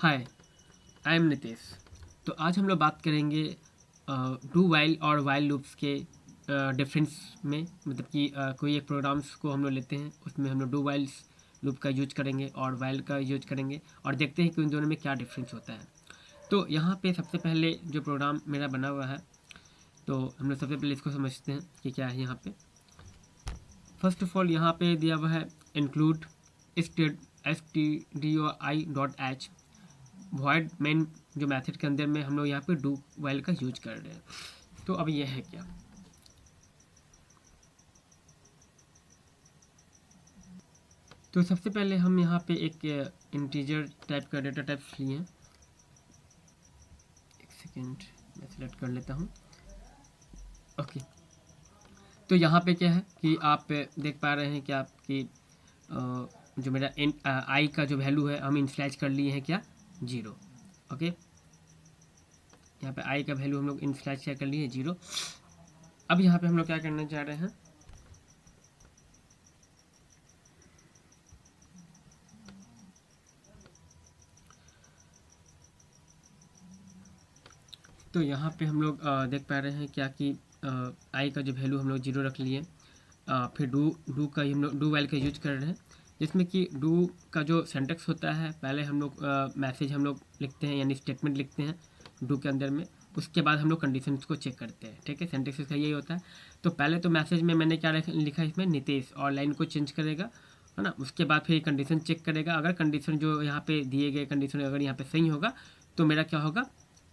Hi, I am Nitesh. तो आज हम लोग बात करेंगे डू वाइल और वाइल लूप्स के डिफरेंस में। मतलब कि कोई एक प्रोग्राम्स को हम लोग लेते हैं, उसमें हम लोग डू वाइल्स लूप का यूज करेंगे और वाइल का यूज करेंगे और देखते हैं कि उन दोनों में क्या डिफरेंस होता है। तो यहाँ पे सबसे पहले जो प्रोग्राम मेरा बना हुआ है, तो हम लोग सबसे पहले इसको समझते हैं कि क्या है यहाँ पे। फर्स्ट ऑफ ऑल यहाँ पे दिया हुआ है इंक्लूड stdio.i.h वॉइड मेन जो मेथड के अंदर में हम लोग यहाँ पे डू वाइल का यूज कर रहे हैं। तो अब ये है क्या, तो सबसे पहले हम यहाँ पे एक इंटीजर टाइप का डेटा टाइप लिए हैं। एक सेकेंड मैं सिलेक्ट कर लेता हूँ। ओके, तो यहाँ पे क्या है कि आप देख पा रहे हैं कि आपकी जो मेरा आई का जो वैल्यू है हम इनिशियलाइज कर लिए हैं क्या, 0। ओके, यहाँ पे आई का वैल्यू हम लोग इनिशियलाइज क्या कर लिए, 0। अब यहाँ पे हम लोग क्या करना चाह रहे हैं, तो यहाँ पे हम लोग देख पा रहे हैं क्या कि आई का जो वैल्यू हम लोग 0 रख लिए। फिर डू का हम लोग डू वाइल का यूज कर रहे हैं, जिसमें कि डू का जो सिंटैक्स होता है, पहले हम लोग मैसेज हम लोग लिखते हैं यानी स्टेटमेंट लिखते हैं डू के अंदर में, उसके बाद हम लोग कंडीशंस को चेक करते हैं। ठीक है, सिंटैक्स इसका यही होता है। तो पहले तो मैसेज में मैंने क्या लिखा है इसमें, नितेश, और लाइन को चेंज करेगा, है ना। उसके बाद फिर कंडीशन चेक करेगा, अगर कंडीशन जो यहाँ पे दिए गए कंडीशन अगर यहाँ पे सही होगा तो मेरा क्या होगा,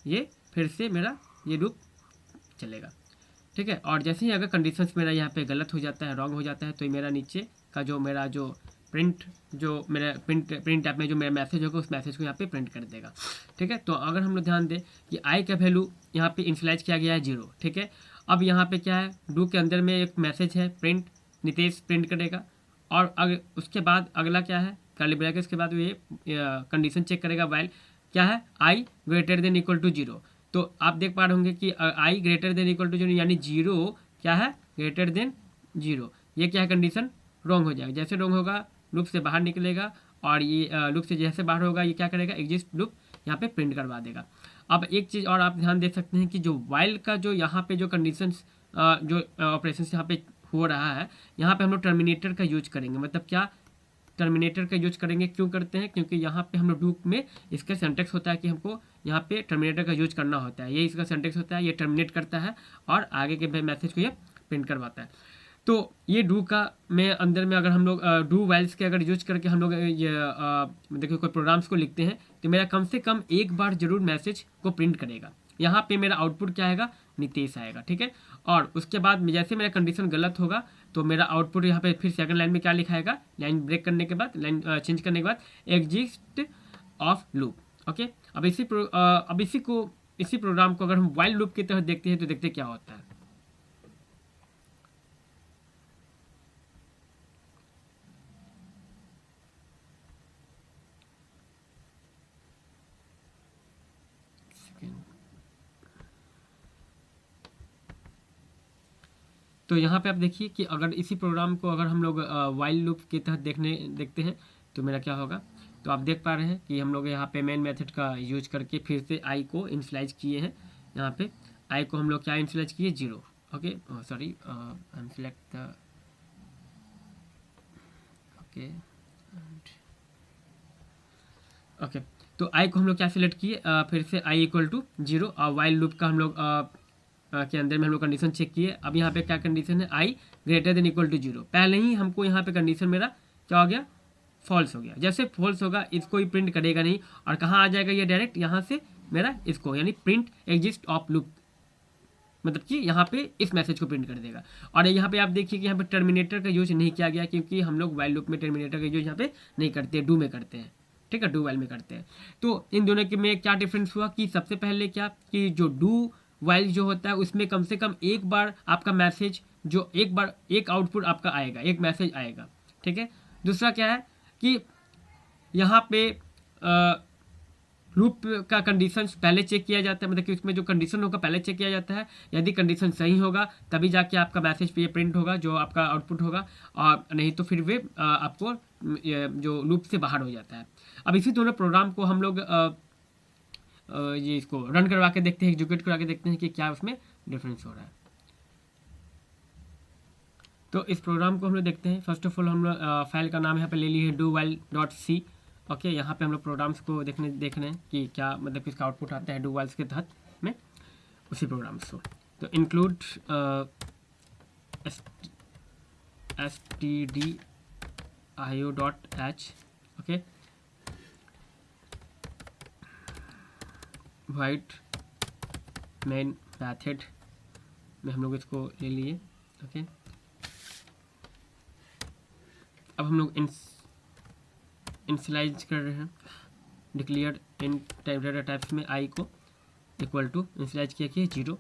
ये फिर से मेरा ये लूप चलेगा। ठीक है, और जैसे ही अगर कंडीशंस मेरा यहाँ पे गलत हो जाता है, रॉन्ग हो जाता है, तो मेरा नीचे का जो मेरा जो प्रिंट ऐप में जो मेरा मैसेज होगा उस मैसेज को यहाँ पे प्रिंट कर देगा। ठीक है, तो अगर हम लोग ध्यान दें कि आई का वैल्यू यहाँ पे इनिशियलाइज किया गया है 0। ठीक है, अब यहाँ पे क्या है, डू के अंदर में एक मैसेज है प्रिंट नितेश प्रिंट करेगा, और अगर उसके बाद अगला क्या है, कर्ली ब्रैकेट्स के बाद ये कंडीशन चेक करेगा वाइल क्या है, आई ग्रेटर देन इक्वल टू 0। तो आप देख पा रहे होंगे कि आई ग्रेटर देन इक्वल टू 0 यानी 0 क्या है, ग्रेटर देन 0। ये क्या है, कंडीशन रॉन्ग हो जाएगा। जैसे रॉन्ग होगा लूप से बाहर निकलेगा, और ये लूप से जैसे बाहर होगा ये क्या करेगा, एग्जिस्ट लूप यहाँ पे प्रिंट करवा देगा। अब एक चीज़ और आप ध्यान दे सकते हैं कि जो वाइल का जो यहाँ पे जो कंडीशंस जो ऑपरेशन यहाँ पे हो रहा है, यहाँ पे हम लोग टर्मिनेटर का यूज करेंगे। मतलब क्या, टर्मिनेटर का यूज करेंगे, क्यों करते हैं, क्योंकि यहाँ पे हम लोग डू में इसका सिंटैक्स होता है कि हमको यहाँ पे टर्मिनेटर का यूज करना होता है। ये इसका सिंटैक्स होता है, ये टर्मिनेट करता है और आगे के मैसेज को ये प्रिंट करवाता है। तो ये डू का में अंदर में अगर हम लोग डू वाइल्स के अगर यूज करके हम लोग ये देखिए कोई प्रोग्राम्स को लिखते हैं, तो मेरा कम से कम एक बार जरूर मैसेज को प्रिंट करेगा। यहाँ पे मेरा आउटपुट क्या आएगा, नितेश आएगा। ठीक है, और उसके बाद जैसे मेरा कंडीशन गलत होगा तो मेरा आउटपुट यहाँ पे फिर सेकंड लाइन में क्या लिखाएगा, लाइन ब्रेक करने के बाद, लाइन चेंज करने के बाद एग्जिस्ट ऑफ लूप। ओके, अब इसी प्रोग्राम को अगर हम वाइल लूप की तरह देखते हैं तो देखते क्या होता है। तो यहाँ पे आप देखिए कि अगर इसी प्रोग्राम को अगर हम लोग वाइल लूप की तहत देखते हैं तो मेरा क्या होगा। तो आप देख पा रहे हैं कि हम लोग यहाँ पे मेन मेथड का यूज करके फिर से आई को इनिशियलाइज किए हैं। यहाँ पे आई को हम लोग क्या इनिशियलाइज किए, 0। Okay, sorry, I am select the okay okay, तो आई को हम लोग क्या सिलेक्ट किए, फिर से आई इक्वल टू 0, और वाइल लूप का हम लोग के अंदर में हम लोग कंडीशन चेक किए। अब यहाँ पे क्या कंडीशन है, आई ग्रेटर देन इक्वल टू 0। पहले ही हमको यहाँ पे कंडीशन मेरा क्या हो गया, फॉल्स हो गया। जैसे फॉल्स होगा इसको ही प्रिंट करेगा नहीं, और कहाँ आ जाएगा ये डायरेक्ट यहाँ से मेरा इसको यानी प्रिंट एग्जिस्ट ऑफ लूप, मतलब कि यहाँ पे इस मैसेज को प्रिंट कर देगा। और यहाँ पे आप देखिए कि यहाँ पे टर्मिनेटर का यूज नहीं किया गया, क्योंकि हम लोग वाइल लूप में टर्मिनेटर का यूज यहाँ पे नहीं करते, डू में करते हैं। ठीक है, डू वाइल में करते हैं। तो इन दोनों के में क्या डिफरेंस हुआ कि सबसे पहले क्या कि जो डू वाइल जो होता है उसमें कम से कम एक बार आपका मैसेज जो एक बार एक आउटपुट आपका आएगा, एक मैसेज आएगा। ठीक है, दूसरा क्या है कि यहाँ पे लूप का कंडीशन पहले चेक किया जाता है, मतलब कि उसमें जो कंडीशन होगा पहले चेक किया जाता है। यदि कंडीशन सही होगा तभी जाके आपका मैसेज पे प्रिंट होगा, जो आपका आउटपुट होगा, और नहीं तो फिर वे आपको जो लूप से बाहर हो जाता है। अब इसी दोनों प्रोग्राम को हम लोग ये इसको रन करवा के देखते हैं, एग्जीक्यूट करवा के देखते हैं कि क्या उसमें डिफरेंस हो रहा है। तो इस प्रोग्राम को हम लोग देखते हैं। फर्स्ट ऑफ ऑल हम लोग फाइल का नाम यहाँ पे ले लिए है do-while.c। ओके, यहाँ पे हम लोग प्रोग्राम्स को देख रहे हैं कि क्या मतलब किसका आउटपुट आता है डू वाइल्स के तहत में, उसी प्रोग्राम्स को। तो include stdio.h, okay, white main method में हम लोग इसको ले लिए। ओके, अब हम लोग इनिशियलाइज कर रहे हैं, डिक्लेयर इन डेटा टाइप्स में आई को इक्वल टू इनिशियलाइज किया कि 0।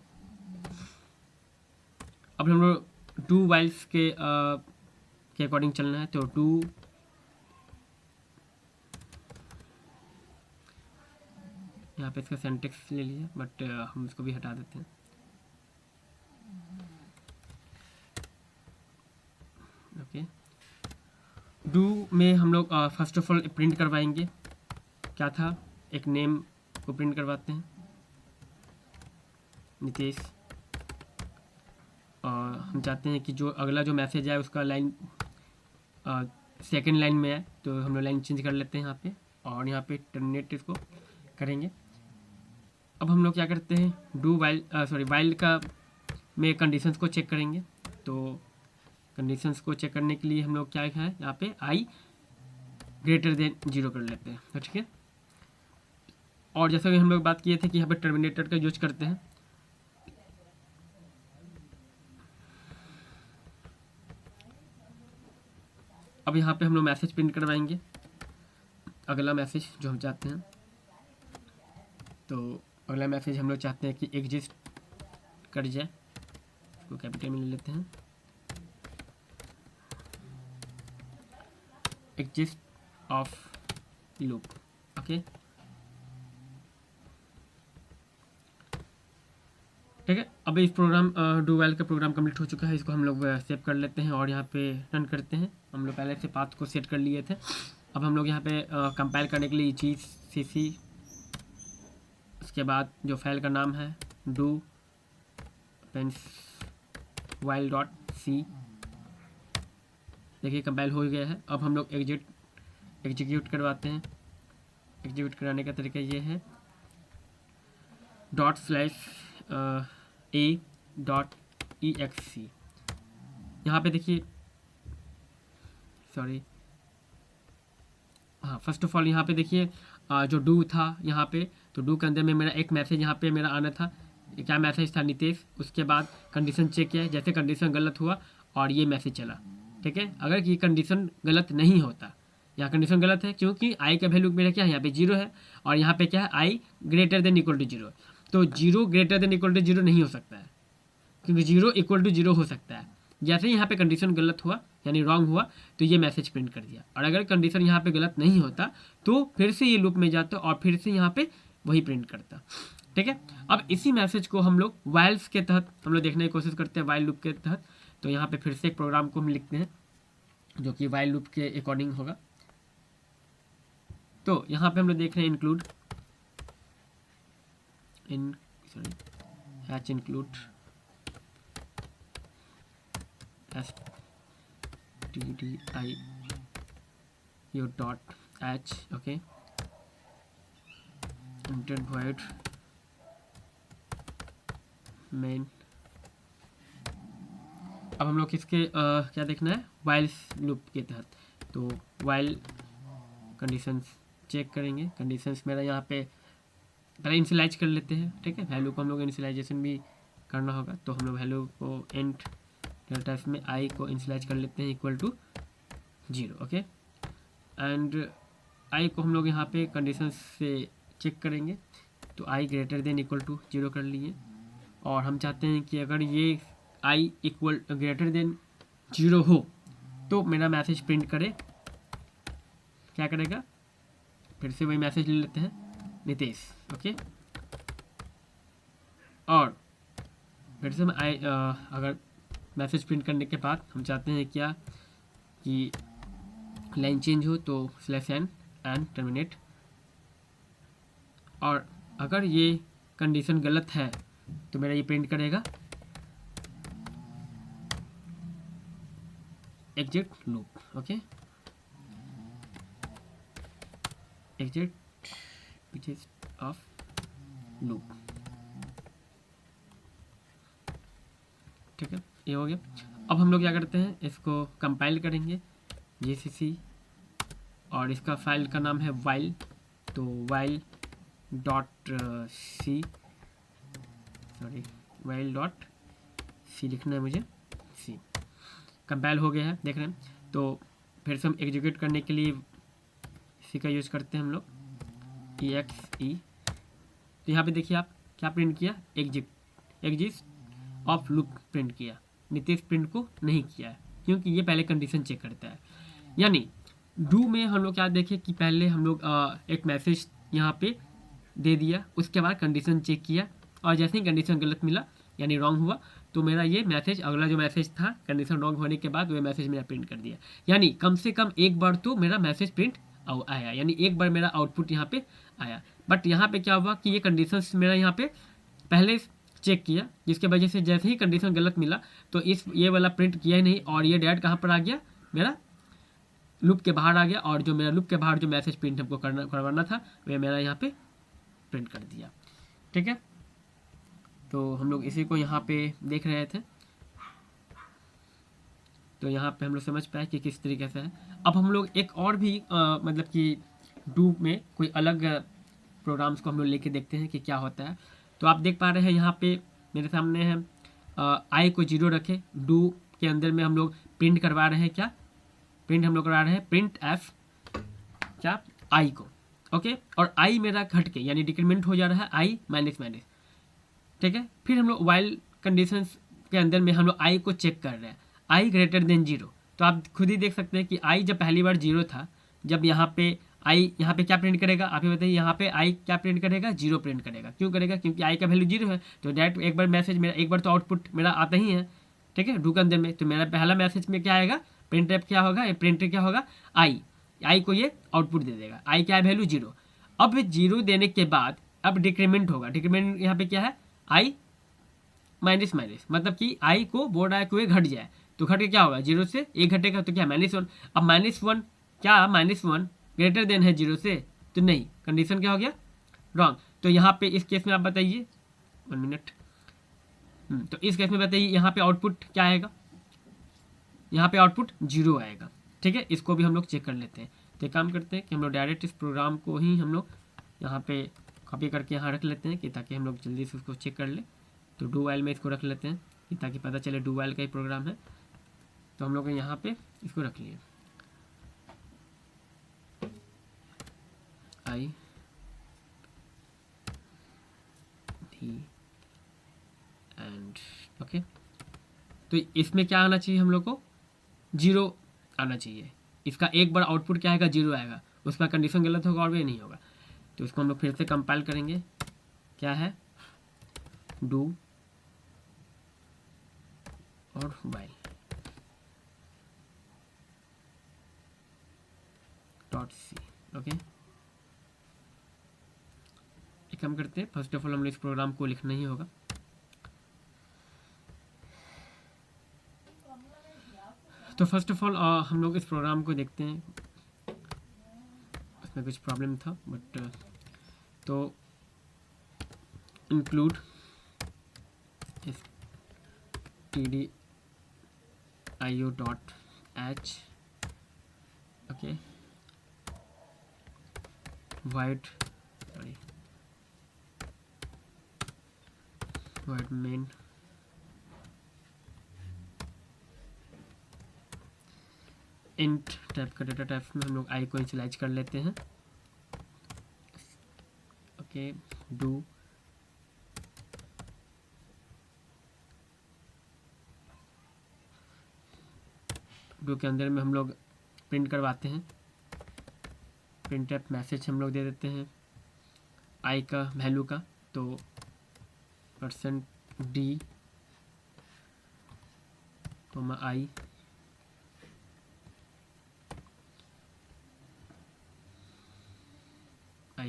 अब हम लोग डू वाइल्स के अकॉर्डिंग चलना है, तो डू यहाँ पे इसका सिंटैक्स ले लिया, बट हम इसको भी हटा देते हैं। ओके, डू में हम लोग फर्स्ट ऑफ ऑल प्रिंट करवाएंगे, क्या था, एक नेम को प्रिंट करवाते हैं, नितेश। और हम चाहते हैं कि जो अगला जो मैसेज आए उसका लाइन सेकंड लाइन में आए, तो हम लोग लाइन चेंज कर लेते हैं यहाँ पे, और यहाँ पे टर्मिनेट इसको करेंगे। अब हम लोग क्या करते हैं, डू वाइल वाइल का में कंडीशंस को चेक करेंगे। तो कंडीशंस को चेक करने के लिए हम लोग क्या है, यहाँ पे आई ग्रेटर देन 0 कर लेते हैं, तो ठीक है। और जैसा कि हम लोग बात किए थे कि यहाँ पे टर्मिनेटर का यूज करते हैं। अब यहाँ पे हम लोग मैसेज प्रिंट करवाएंगे, अगला मैसेज जो हम चाहते हैं। तो अगला मैसेज हम लोग चाहते हैं कि एग्जिस्ट कर जाए, इसको कैपिटल में ले लेते हैं, एग्जिस्ट ऑफ लूप। ओके, ठीक है। अब इस प्रोग्राम डू वाइल का प्रोग्राम कंप्लीट हो चुका है, इसको हम लोग सेव कर लेते हैं और यहाँ पे रन करते हैं। हम लोग पहले से पाथ को सेट कर लिए थे। अब हम लोग यहाँ पे कंपाइल करने के लिए चीज cc, उसके बाद जो फाइल का नाम है डू while.c, देखिए कंपाइल हो गया है। अब हम लोग एग्जीक्यूट करवाते हैं। एग्जीक्यूट कराने का तरीका ये है, ./a.exe। यहाँ पे देखिए, सॉरी, हाँ, फर्स्ट ऑफ ऑल यहाँ पे देखिए जो डू था यहाँ पे, तो डू के अंदर में मेरा एक मैसेज यहाँ पे मेरा आना था। क्या मैसेज था, नितेश। उसके बाद कंडीशन चेक किया, जैसे कंडीशन गलत हुआ और ये मैसेज चला, ठीक है। अगर ये कंडीशन गलत नहीं होता, यहाँ कंडीशन गलत है क्योंकि आई का वैल्यू मेरा क्या है, यहाँ पे 0 है, और यहाँ पे क्या है, आई ग्रेटर देन इक्वल टू 0। तो 0 ग्रेटर देन इक्वल टू 0 नहीं हो सकता है, क्योंकि 0 इक्वल टू 0 हो सकता है। जैसे ही यहाँ पे कंडीशन गलत हुआ, यानी रॉन्ग हुआ, तो ये मैसेज प्रिंट कर दिया। और अगर कंडीशन यहाँ पे गलत नहीं होता तो फिर से ये लूप में जाता और फिर से यहाँ पे वही प्रिंट करता, ठीक है। अब इसी मैसेज को हम लोग वाइल्स के तहत हम लोग देखने की कोशिश करते हैं, वाइल लूप के तहत। तो यहाँ पे फिर से एक प्रोग्राम को हम लिखते हैं जो कि वाइल लूप के अकॉर्डिंग होगा। तो यहाँ पे हम लोग देख रहे हैं include stdio.h, okay, inter void main. अब हम लोग किसके क्या देखना है, वाइल्स लूप के तहत। तो वाइल कंडीशंस चेक करेंगे। कंडीशंस मेरा यहाँ पे पहले इनिशियलाइज कर लेते हैं, ठीक है। वैल्यू को हम लोग इनिशियलाइजेशन भी करना होगा, तो हम लोग वैल्यू को एंड डेटा में आई को इनिशियलाइज कर लेते हैं equal to 0, okay. And I को हम लोग यहाँ पे कंडीशंस से चेक करेंगे, तो आई ग्रेटर देन इक्वल टू 0 कर लिए। और हम चाहते हैं कि अगर ये आई इक्वल ग्रेटर देन 0 हो तो मेरा मैसेज प्रिंट करे, क्या करेगा, फिर से वही मैसेज ले लेते हैं, नितेश, ओके। और फिर से अगर मैसेज प्रिंट करने के बाद हम चाहते हैं क्या कि लाइन चेंज हो तो स्लैश एन एंड टर्मिनेट। और अगर ये कंडीशन गलत है तो मेरा ये प्रिंट करेगा exit loop, okay, exit which is of loop, ठीक है, ये हो गया। अब हम लोग क्या करते हैं, इसको कंपाइल करेंगे जीसीसी, और इसका फाइल का नाम है वाइल, तो while dot C, sorry while dot C लिखना है मुझे, सी। कंपाइल हो गया है, देख रहे हैं। तो फिर से हम एग्जीक्यूट करने के लिए सी का यूज़ करते हैं हम लोग, EXE। तो यहाँ पे देखिए आप क्या प्रिंट किया, एग्जिट ऑफ लूप प्रिंट किया, नितेश प्रिंट को नहीं किया है क्योंकि ये पहले कंडीशन चेक करता है। यानी डू में हम लोग क्या देखें कि पहले हम लोग एक मैसेज यहाँ पे दे दिया, उसके बाद कंडीशन चेक किया, और जैसे ही कंडीशन गलत मिला यानी रॉन्ग हुआ तो मेरा ये मैसेज, अगला जो मैसेज था कंडीशन रॉन्ग होने के बाद वो मैसेज मेरा प्रिंट कर दिया। यानी कम से कम एक बार तो मेरा मैसेज प्रिंट आया, यानी एक बार मेरा आउटपुट यहाँ पे आया। बट यहाँ पे क्या हुआ कि ये कंडीशन मेरा यहाँ पे पहले चेक किया, जिसके वजह से जैसे ही कंडीशन गलत मिला तो ये वाला प्रिंट किया ही नहीं, और ये डायरेक्ट कहाँ पर आ गया, मेरा लूप के बाहर आ गया, और जो मेरा लूप के बाहर जो मैसेज प्रिंट हमको करवाना था वह मेरा यहाँ पे प्रिंट कर दिया, ठीक है। तो हम लोग इसी को यहाँ पे देख रहे थे, तो यहाँ पे हम लोग समझ पाए कि किस तरीके से है। अब हम लोग एक और भी मतलब कि डू में कोई अलग प्रोग्राम्स को हम लोग लेके देखते हैं कि क्या होता है। तो आप देख पा रहे हैं यहाँ पे मेरे सामने है आई को 0 रखे, डू के अंदर में हम लोग प्रिंट करवा रहे हैं, क्या प्रिंट हम लोग करा रहे हैं, प्रिंट एफ क्या आई को, ओके। और आई मेरा घट के यानी डिक्रीमेंट हो जा रहा है, आई माइनस माइनस, ठीक है। फिर हम लोग वाइल कंडीशन के अंदर में हम लोग आई को चेक कर रहे हैं, आई ग्रेटर देन 0। तो आप खुद ही देख सकते हैं कि आई जब पहली बार 0 था, जब यहाँ पे आई यहाँ पे क्या प्रिंट करेगा, आप ही बताइए, यहाँ पे आई क्या प्रिंट करेगा, 0 प्रिंट करेगा। क्यों करेगा, क्योंकि आई का वैल्यू 0 है, तो डायरेक्ट एक बार मैसेज मेरा, एक बार तो आउटपुट मेरा आता ही है, ठीक है, डू के अंदर में। तो मेरा पहला मैसेज में क्या आएगा, प्रिंट एफ क्या होगा, ये प्रिंट क्या होगा, आई को ये आउटपुट दे देगा, आई क्या है वैल्यू 0। अब 0 देने के बाद अब डिक्रीमेंट होगा, डिक्रीमेंट यहाँ पे क्या है, आई माइनस माइनस, मतलब कि आई को बोल रहा है कि घट जाए, तो घट के क्या होगा, 0 से 1 घटेगा तो क्या -1। अब -1 क्या, -1 ग्रेटर देन है 0 से, तो नहीं, कंडीशन क्या हो गया, रॉन्ग। तो यहाँ पे इस केस में आप बताइए, 1 मिनट, तो इस केस में बताइए यहाँ पे आउटपुट क्या आएगा, यहाँ पे आउटपुट 0 आएगा, ठीक है। इसको भी हम लोग चेक कर लेते हैं। तो एक काम करते हैं कि हम लोग डायरेक्ट इस प्रोग्राम को ही हम लोग यहाँ पे कॉपी करके यहाँ रख लेते हैं कि ताकि हम लोग जल्दी से उसको चेक कर ले। तो डू वाइल में इसको रख लेते हैं कि ताकि पता चले डू वाइल का ही प्रोग्राम है। तो हम लोग यहाँ पे इसको रख लिए, आई डी एंड, ओके। तो इसमें क्या आना चाहिए, हम लोग को 0 आना चाहिए। इसका एक बार आउटपुट क्या आएगा, 0 आएगा, उसका कंडीशन गलत होगा और भी नहीं होगा। तो इसको हम लोग फिर से कंपाइल करेंगे, क्या है, डू और वाइल डॉट सी, ओके। एक काम करते हैं, फर्स्ट ऑफ ऑल हमने इस प्रोग्राम को लिखना ही होगा। तो फर्स्ट ऑफ ऑल हम लोग इस प्रोग्राम को देखते हैं, उसमें कुछ प्रॉब्लम था बट तो include stdio.h, okay, void main int type का डेटा टाइप में हम लोग आई को इनिशियलाइज कर लेते हैं, ओके। डू के अंदर में हम लोग प्रिंट करवाते हैं, प्रिंट एफ मैसेज हम लोग दे देते हैं, आई का वैल्यू का, तो %d आई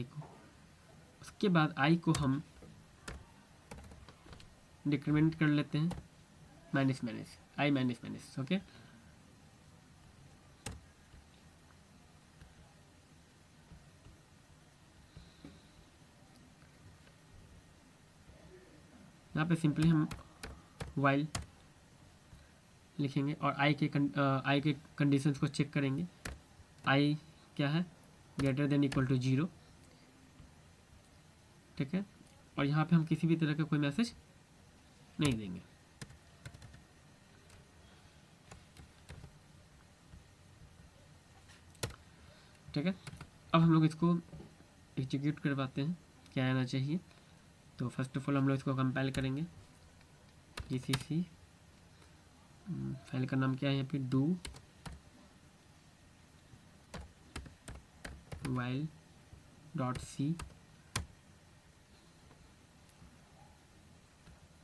को, उसके बाद आई को हम डिक्रीमेंट कर लेते हैं माइनस आई माइनस, ओके। यहाँ पे सिंपली हम वाइल लिखेंगे और आई के कंडीशंस को चेक करेंगे। आई क्या है, ग्रेटर देन इक्वल टू 0, ठीक है। और यहाँ पे हम किसी भी तरह का कोई मैसेज नहीं देंगे। ठीक है, अब हम लोग इसको एग्जीक्यूट करवाते हैं, क्या आना चाहिए। तो फर्स्ट ऑफ ऑल हम लोग इसको कंपाइल करेंगे, GCC, फाइल का नाम क्या है यहाँ पे, डू वाइल .c।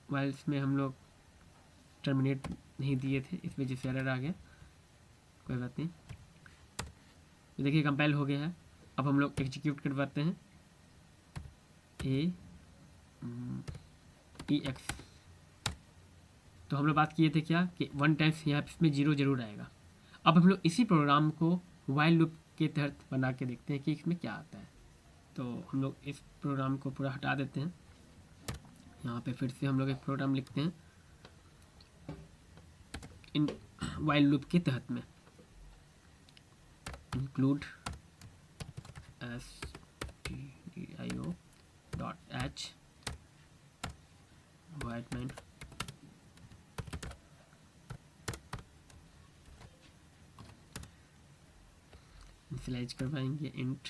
वाइल्स में हम लोग टर्मिनेट नहीं दिए थे, इस वजह से एरर आ गया, कोई बात नहीं। तो देखिए कंपाइल हो गया है। अब हम लोग एग्जीक्यूट करवाते हैं, EX। तो हम लोग बात किए थे क्या कि 1 टाइम्स यहाँ इसमें 0 जरूर आएगा। अब हम लोग इसी प्रोग्राम को वाइल लूप के तहत बना के देखते हैं कि इसमें क्या आता है। तो हम लोग इस प्रोग्राम को पूरा हटा देते हैं, यहाँ पे फिर से हम लोग एक प्रोग्राम लिखते हैं इन वाइल लूप के तहत में, इंक्लूड stdio.h वाइटमैन इनिशियलाइज करवाएंगे इंट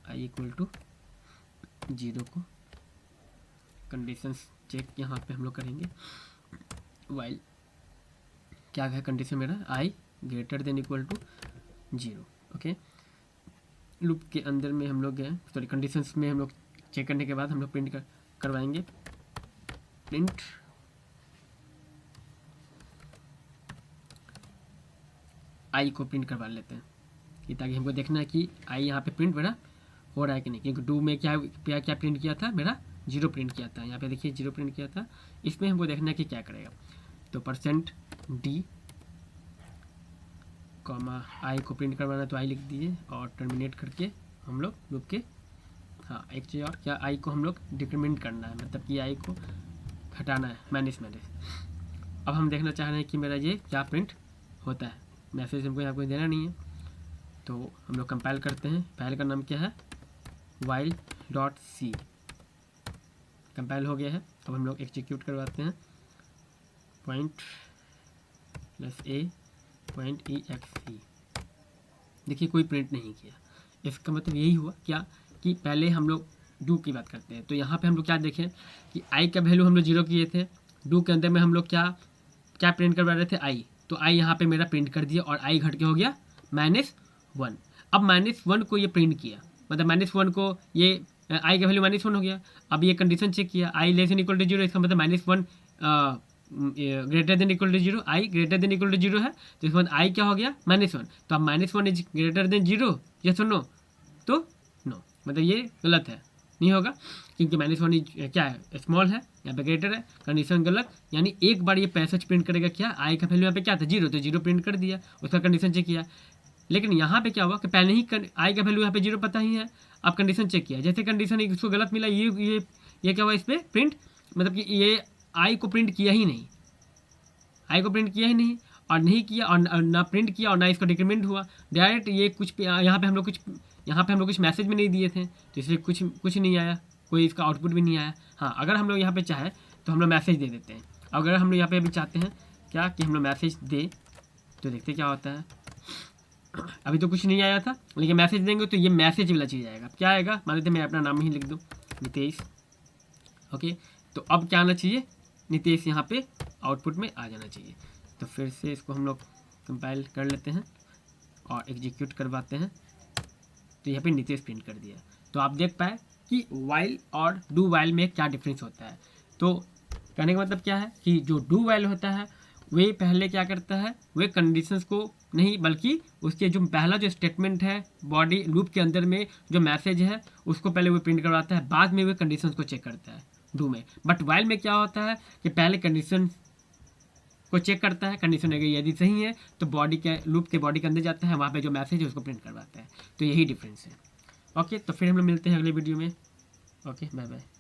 i इक्वल टू 0 को। कंडीशंस चेक यहाँ पे हम लोग करेंगे, वाइल क्या है कंडीशन मेरा, i greater than equal to 0, okay. Loop के अंदर में हम लोग गए, सॉरी कंडीशंस में हम लोग चेक करने के बाद हम लोग प्रिंट करवाएंगे, प्रिंट आई को प्रिंट करवा लेते हैं कि ताकि हमको देखना है कि आई यहाँ पे प्रिंट मेरा हो रहा है कि नहीं। क्योंकि डू में क्या प्रिंट किया था, मेरा 0 प्रिंट किया था, यहाँ पे देखिए 0 प्रिंट किया था। इसमें हमको देखना है कि क्या करेगा। तो %d आई को प्रिंट करवाना, तो आई लिख दिए और टर्मिनेट करके हम लोग लूप के, हाँ एक चीज़ और, क्या आई को हम लोग डिक्रीमेंट करना है, मतलब कि आई को हटाना है, माइनस। अब हम देखना चाह रहे हैं कि मेरा ये क्या प्रिंट होता है, मैसेज हमको यहाँ कोई देना नहीं है। तो हम लोग कंपाइल करते हैं, फाइल का नाम क्या है, while.c। कंपाइल हो गया है। अब हम लोग एग्जीक्यूट करवाते हैं, .a.exe। देखिए कोई प्रिंट नहीं किया। इसका मतलब यही हुआ क्या कि पहले हम लोग डू की बात करते हैं, तो यहाँ पे हम लोग क्या देखें कि आई का वैल्यू हम लोग 0 किए थे, डू के अंदर में हम लोग क्या प्रिंट करवा रहे थे, आई। तो आई यहाँ पे मेरा प्रिंट कर दिया और आई घट के हो गया -1। अब -1 को ये प्रिंट किया, मतलब -1 को ये आई का वैल्यू -1 हो गया। अब ये कंडीशन चेक किया, I less than equal to 0, इसका मतलब -1 greater than equal to 0, I greater than equal to 0 है, तो इसके बाद आई क्या हो गया -1। तो अब -1 इज ग्रेटर देन 0, यस और नो, तो नो, मतलब ये गलत है, नहीं होगा, क्योंकि -1 क्या है, स्मॉल है, यहाँ पे ग्रेटर है, कंडीशन गलत। यानी एक बार ये पैसेज प्रिंट करेगा क्या, आई का वैल्यू यहाँ पे क्या था 0, तो 0 प्रिंट कर दिया, उसका कंडीशन चेक किया। लेकिन यहाँ पे क्या हुआ कि पहले ही आई का वैल्यू यहाँ पे 0 पता ही है, अब कंडीशन चेक किया, जैसे कंडीशन इसको गलत मिला, ये क्या हुआ इस पर प्रिंट, मतलब कि ये आई को प्रिंट किया ही नहीं, आई को प्रिंट किया ही नहीं, और नहीं किया और ना प्रिंट किया और ना इसका डिक्रीमेंट हुआ, डायरेक्ट ये कुछ यहाँ पे हम लोग कुछ मैसेज भी नहीं दिए थे, तो इसलिए कुछ नहीं आया, कोई इसका आउटपुट भी नहीं आया। हाँ, अगर हम लोग यहाँ पे चाहें तो हम लोग मैसेज दे देते हैं। अगर हम लोग यहाँ पे अभी चाहते हैं क्या कि हम लोग मैसेज दे, तो देखते क्या होता है। अभी तो कुछ नहीं आया था, लेकिन मैसेज देंगे तो ये मैसेज वाला चीज़ आएगा। क्या आएगा, मान लेते मैं अपना नाम ही लिख दूँ, नितेश, ओके। तो अब क्या आना चाहिए, नितेश यहाँ पे आउटपुट में आ जाना चाहिए। तो फिर से इसको हम लोग कंपाइल कर लेते हैं और एग्जीक्यूट करवाते हैं, तो यहाँ पे नीचे प्रिंट कर दिया। तो आप देख पाए कि वाइल और डू वाइल में क्या डिफरेंस होता है। तो कहने का मतलब क्या है कि जो डू वाइल होता है वे पहले क्या करता है, वे कंडीशंस को नहीं बल्कि उसके जो पहला जो स्टेटमेंट है बॉडी लूप के अंदर में जो मैसेज है उसको पहले वो प्रिंट करवाता है, बाद में वे कंडीशंस को चेक करता है डू में। बट वाइल में क्या होता है कि पहले कंडीशन को चेक करता है, कंडीशन अगर यदि सही है तो बॉडी के लूप के बॉडी के अंदर जाता है, वहाँ पे जो मैसेज है उसको प्रिंट करवाता है। तो यही डिफरेंस है। ओके, तो फिर हम लोग मिलते हैं अगले वीडियो में। Okay, bye bye.